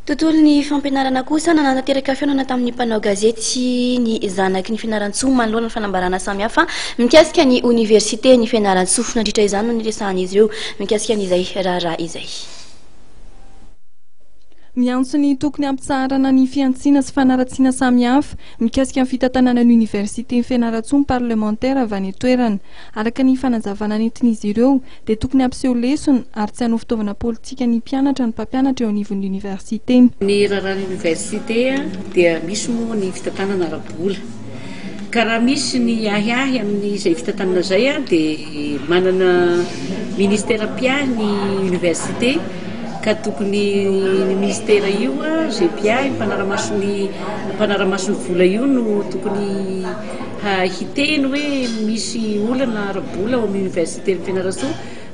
Tontolo ny fampianarana kosa nananateraka fihaonana tamin'ny mpanao gazety ny zanaky ny fianaran-tsoa manoloana ny fanambarana samihafa mikasika ny université ny fianaran-tsoa nandritra izany no niresahan'izy ireo mikasika an'izay raharaha izay. Miantso ny tokony ampitsarana ny fiantsiana sy fanaratsiana samihafa mikasika ny fitantanana ny université ny fianaran-tsoa parlementaire avy any toerana araka ny fanazavana nentin'izy ireo dia tokony ampiseho lesona ary tsy hanao fitaovana politika ny mpianatra ny mpampianatra eo anivon'ny université. Ny raharahany université dia misy moa ny fitantanana ara-bola ka raha misy ny ahiahy amin'izay fitantanana izay dia manana ministère piahy ny université ka tokony ny ministera io zay piahy mpanaramasony vola io no tokony hiteny hoe misy olana ara-bola ao amin'ny université ny fianarantsoa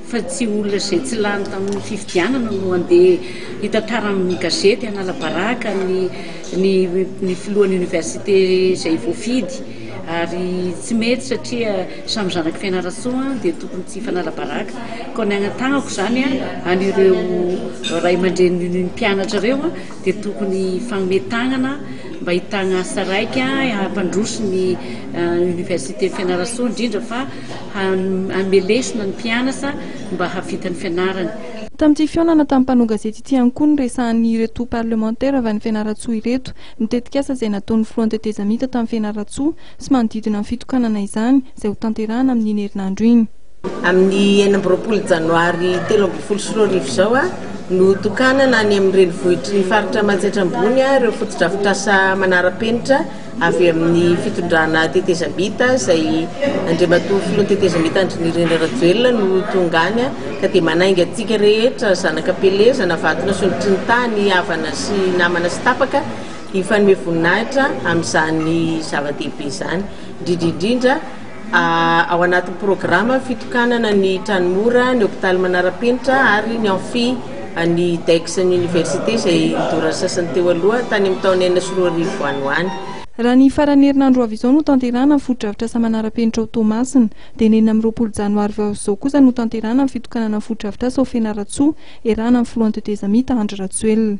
fa tsy olona zay tsy lany tamin'ny fifidianana no andeha hitantara amin'ny gazety hanala baraka ny filohan'ny université zay voafidy ary tsy mety satria samy zanaky fianaratsoa dia tokony tsy fanala baraka ka ny agnatanako zany an'ireo ray aman-dren'ny mpianatra reo dia tokony fagnometagnana mba hitagna asa raika hampandroso ny université fianaratsoa indrindra fa hamelesona ny mpianatra mba hahavitany fianarany. Tamin'ity fihaonana tamin'ny mpanao gazety ity ihany koa ny resahan'ny ireto parlementaire avy any fianaratsoa ireto nitetika asa izay nataon'ny filohan-tetezamita tamin'ny fianaratsoa sy manodidina amin'ny fitokanana izany izay ho tanterahana amin'ny herinandro iny. Amin'ny 9 janoary 2024 izao no tokanana any amin'ny renivohitry ny faritra Manjetra ambony ireo fotodrafitrasa manara-penitra avy amin'ny fitondrana tetezamita izay andriamatoa filohan-tetezamita Andrinirina Rajoelina no tongany ka dia manainga antsika rehetra zanaka Pele zanavadina sonitry ny tany havana sy namana sy tapaka hifanome voninahitra amin'izany zava-dehibe izany indrindrindrindra ao anatin'ny programa fitokanana ny tranomora ny hôpitaly manara-penitra ary ny amphi ny DEX ny université izay nidorana sasany teo aloha tany amin'ny taona 2024 any ho any. Raha ny farany herinandro avy izao no tanterahana ny foto-drafitrasa manara-penitra ao Tomasina dia ny 20 janoary vao izao kosa no tanterahana ny fitokanana ny foto-drafitrasa ao Fianaratsoa iarahana amin'ny filohan-tetezamita Andry Rajoelina.